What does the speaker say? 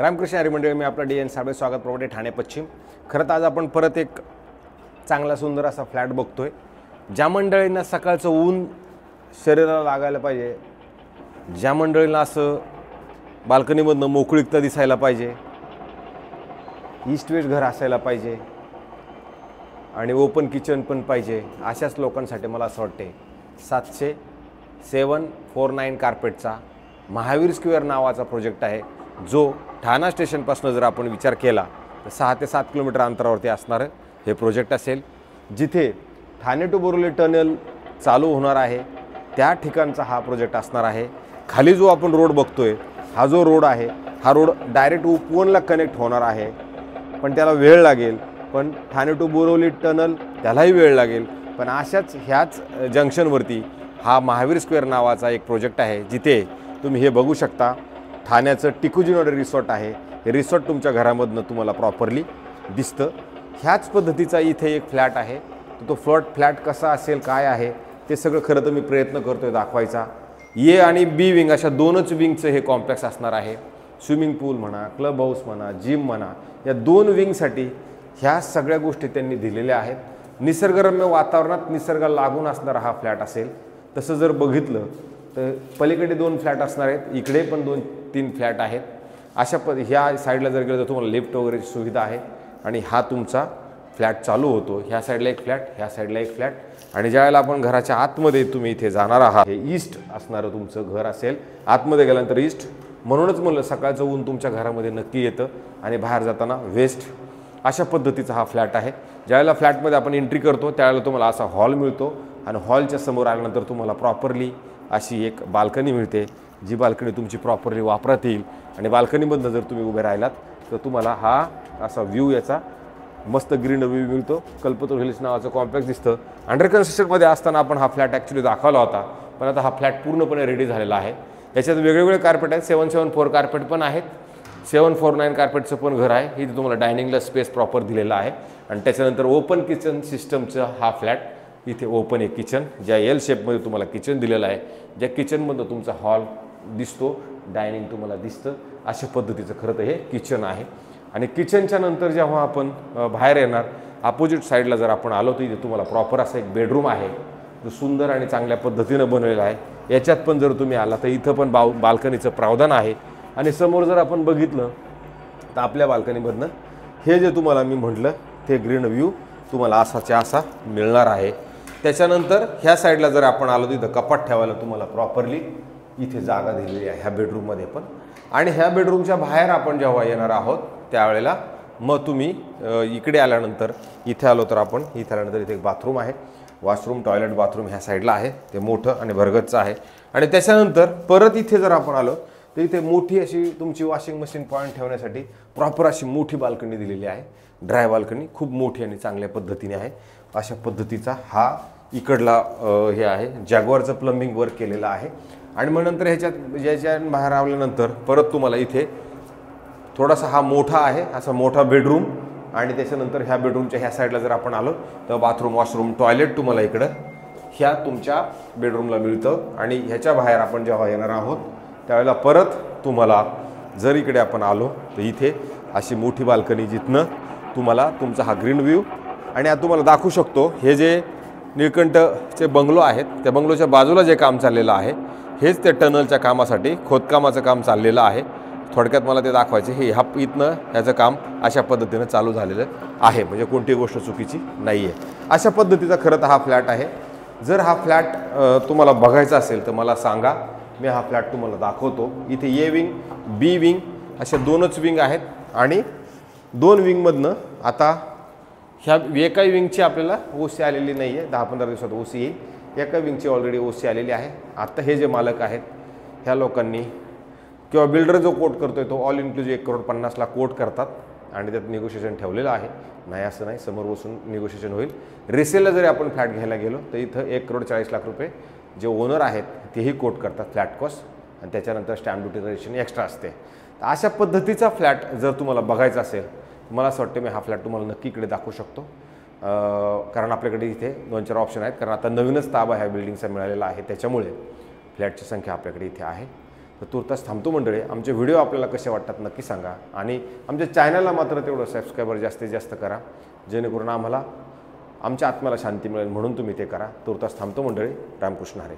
रामकृष्ण हरी मंडळी, मी आपला DN साबळे, स्वागत प्रॉपर्टी ठाणे पश्चिम। खरं तर आज आपण परत एक चांगला सुंदर असा फ्लॅट बघतोय। ज्या मंडळींना सकाळचं ऊन शरीराला लागायला पाहिजे, ज्या मंडळींना असं बाल्कनीमधनं मोकळीकता दिसायला पाहिजे, ईस्ट वेस्ट घर असायला पाहिजे आणि ओपन किचन पण पाहिजे, अशाच लोकांसाठी मला असं वाटते 749 कार्पेटचा महावीर स्क्वेअर नावाचा प्रोजेक्ट आहे, जो ठाणा स्टेशनपासून जर आपण विचार केला तर 6 ते 7 किलोमीटर अंतरावरती असणारं हे प्रोजेक्ट असेल, जिथे ठाणे टू बोरिवली टनल चालू होणार आहे त्या ठिकाणचा हा प्रोजेक्ट असणार आहे। खाली जो आपण रोड बघतोय, हा जो रोड आहे, हा रोड डायरेक्ट उपवनला कनेक्ट होणार आहे, पण त्याला वेळ लागेल। पण ठाणे टू बोरिवली टनल त्यालाही वेळ लागेल, पण अशाच ह्याच जंक्शनवरती हा महावीर स्क्वेअर नावाचा एक प्रोजेक्ट आहे, जिथे तुम्ही हे बघू शकता। ठाण्याचं टिकुजिनोडे रिसॉर्ट आहे, हे रिसॉर्ट तुमच्या घरामधनं तुम्हाला प्रॉपरली दिसतं। ह्याच पद्धतीचा इथे एक फ्लॅट आहे, तो फ्लॅट कसा असेल, काय आहे ते सगळं खरं तर मी प्रयत्न करतोय दाखवायचा। ए आणि बी विंग अशा दोनच विंगचं हे कॉम्प्लेक्स असणार आहे। स्विमिंग पूल म्हणा, क्लब हाऊस म्हणा, जिम म्हणा, या दोन विंगसाठी ह्या सगळ्या गोष्टी त्यांनी दिलेल्या आहेत। निसर्गरम्य वातावरणात निसर्गाला लागून असणारा हा फ्लॅट असेल। तसं जर बघितलं तर पलीकडे 2 फ्लॅट असणार आहेत, इकडे पण 2-3 फ्लॅट आहेत। अशा ह्या साईडला जर गेलं तर तुम्हाला लिफ्ट वगैरेची सुविधा आहे आणि हा तुमचा फ्लॅट चालू होतो। ह्या साईडला एक फ्लॅट, ह्या साईडला एक फ्लॅट, आणि ज्यावेळेला आपण घराच्या आतमध्ये तुम्ही इथे जाणार आहात, हे ईस्ट असणारं तुमचं घर असेल। आतमध्ये गेल्यानंतर ईस्ट, म्हणूनच म्हणलं सकाळचं ऊन तुमच्या घरामध्ये नक्की येतं आणि बाहेर जाताना वेस्ट, अशा पद्धतीचा हा फ्लॅट आहे। ज्यावेळेला फ्लॅटमध्ये आपण एंट्री करतो त्यावेळेला तुम्हाला असा हॉल मिळतो आणि हॉलच्या समोर आल्यानंतर तुम्हाला प्रॉपरली अशी एक बाल्कनी मिळते, जी बाल्कनी तुमची प्रॉपरली वापरात येईल। आणि बाल्कनीमधनं जर तुम्ही उभे राहिलात तर तुम्हाला हा असा व्ह्यू, याचा मस्त ग्रीन व्ह्यू मिळतो। कल्पतरू हिल्स नावाचं कॉम्प्लेक्स दिसतं। अंडर कन्स्ट्रक्शनमध्ये असताना आपण हा फ्लॅट ॲक्च्युली दाखवला होता, पण आता हा फ्लॅट पूर्णपणे रेडी झालेला आहे। याच्यात वेगवेगळे कार्पेट आहेत, 774 कार्पेट पण आहेत, 749 कार्पेटचं पण घर आहे। इथे तुम्हाला डायनिंगला स्पेस प्रॉपर दिलेला आहे आणि त्याच्यानंतर ओपन किचन सिस्टमचा हा फ्लॅट, इथे ओपन एक किचन, ज्या एल शेपमध्ये तुम्हाला किचन दिलेलं आहे, ज्या किचनमधनं तुमचा हॉल दिसतो, डायनिंग तुम्हाला दिसतं, अशा पद्धतीचं खरं तर हे किचन आहे। आणि किचनच्या नंतर जेव्हा आपण बाहेर येणार, अपोजिट साईडला जर आपण आलो तर इथे तुम्हाला प्रॉपर असा एक बेडरूम आहे, जो सुंदर आणि चांगल्या पद्धतीनं बनवलेला आहे। याच्यात पण जर तुम्ही आला तर इथं पण बाल्कनीचं प्रावधान आहे। आणि समोर जर आपण बघितलं तर आपल्या बाल्कनीमधनं हे जे तुम्हाला मी म्हटलं ते ग्रीन व्ह्यू तुम्हाला असाच्या असा मिळणार आहे। त्याच्यानंतर ह्या साईडला जर आपण आलो तर इथं कपाट ठेवायला तुम्हाला प्रॉपरली इथे जागा दिलेली आहे ह्या बेडरूममध्ये पण। आणि ह्या बेडरूमच्या बाहेर आपण जेव्हा येणार आहोत त्यावेळेला मग तुम्ही इकडे आल्यानंतर इथे आलो तर आपण इथे आल्यानंतर इथे एक बाथरूम आहे, वॉशरूम, टॉयलेट, बाथरूम ह्या साईडला आहे, ते मोठं आणि भरगतचं आहे। आणि त्याच्यानंतर परत इथे जर आपण आलो तर इथे मोठी अशी तुमची वॉशिंग मशीन पॉईंट ठेवण्यासाठी प्रॉपर अशी मोठी बाल्कनी दिलेली आहे। ड्राय बाल्कनी खूप मोठी आणि चांगल्या पद्धतीने आहे। अशा पद्धतीचा हा इकडला हे आहे, जॅग्वारचं प्लंबिंग वर्क केलेलं आहे। आणि मग नंतर ह्याच्यात बाहेर आल्यानंतर परत तुम्हाला इथे थोडासा हा मोठा आहे, असा मोठा बेडरूम, आणि त्याच्यानंतर ह्या बेडरूमच्या ह्या साईडला जर आपण आलो तर बाथरूम, वॉशरूम, टॉयलेट तुम्हाला इकडं ह्या तुमच्या बेडरूमला मिळतं। आणि ह्याच्या बाहेर आपण जेव्हा येणार आहोत त्यावेळेला परत तुम्हाला जर इकडे आपण आलो तर इथे अशी मोठी बाल्कनी, जिथनं तुम्हाला तुमचा हा ग्रीन व्ह्यू, आणि आता तुम्हाला दाखवू शकतो हे जे निळकंठचे बंगलो आहेत, त्या बंगलोच्या बाजूला जे काम चाललेलं आहे हेच त्या टनलच्या कामासाठी खोदकामाचं काम चाललेलं आहे। थोडक्यात मला ते दाखवायचे, हे इथनं ह्याचं काम अशा पद्धतीनं चालू झालेलं आहे, म्हणजे कोणती गोष्ट चुकीची नाही आहे। अशा पद्धतीचा खरं तर हा फ्लॅट आहे। जर हा फ्लॅट तुम्हाला बघायचा असेल तर मला सांगा, मी हा फ्लॅट तुम्हाला दाखवतो। इथे ए विंग, बी विंग अशा 2च विंग आहेत आणि 2 विंगमधनं आता ह्या एकाही विंगची आपल्याला ओसी आलेली नाही आहे, 10-15 दिवसात ओसी येईल। एका विंगची ऑलरेडी ओसी आलेली आहे। आता हे जे मालक आहेत ह्या लोकांनी किंवा बिल्डर जो कोट करतोय तो ऑल इन्क्लुजिव्ह 1,50,00,000 कोट करतात आणि त्यात निगोशिएशन ठेवलेलं आहे, नाही असं नाही, समोर बसून निगोशिएशन होईल। रिसेलला जरी आपण फ्लॅट घ्यायला गेलो तर इथं 1,40,00,000 रुपये जे ओनर आहेत तेही कोट करतात फ्लॅट कॉस्ट, आणि त्याच्यानंतर स्टॅम्प ड्युटी रजिस्ट्रेशन एक्स्ट्रा असते। तर अशा पद्धतीचा फ्लॅट जर तुम्हाला बघायचा असेल मला असं वाटतं मी हा फ्लॅट तुम्हाला नक्की इकडे दाखवू शकतो, कारण आपल्याकडे इथे 2-4 ऑप्शन आहेत, कारण आता नवीनच ताबा ह्या बिल्डिंगचा मिळालेला आहे, त्याच्यामुळे फ्लॅटची संख्या आपल्याकडे इथे आहे। तर तुर्तास थांबतो मंडळी. आमचे व्हिडिओ आपल्याला कसे वाटतात नक्की सांगा आणि आमच्या चॅनलला मात्र तेवढं सबस्क्रायबर जास्तीत जास्त करा, जेणेकरून आम्हाला आमच्या आत्म्याला शांती मिळेल, म्हणून तुम्ही ते करा. तुर्तास थांबतो मंडळी. रामकृष्ण हरी.